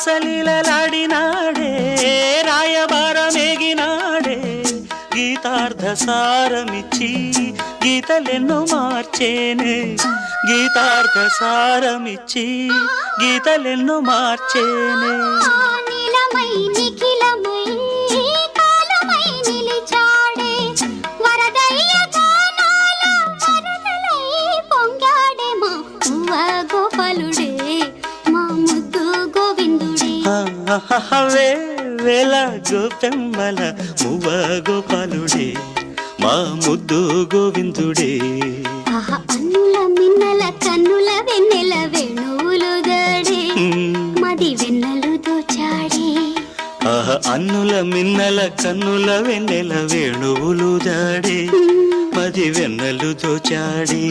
రాసలీలలాడినాడే రాయబారమేగినాడే గీతార్థ సారమిచ్చి గీతలెన్నో మార్చేనే గీతార్థ సారమిచ్చి గీతలెన్నో మార్చేనే నీలమై నిఖిలమై కాలమై నిలిచాడే వరదయ్య గానాల వరదలై పొంగాడే మా మువ్వ గోపాలుడే మా ముద్దు గోవిందుడే వేల గోపెమ్మల మువ్వ గోపాలుడే మా ముద్దు గోవిందుడే అన్నుల మిన్నల కన్నుల వెన్నెల వేణువులు దాడే మది వెన్నెలు దోచాడే అన్నుల మిన్నల కన్నుల వెన్నెల వేణువులు దాడే మది వెన్నెలు దోచాడే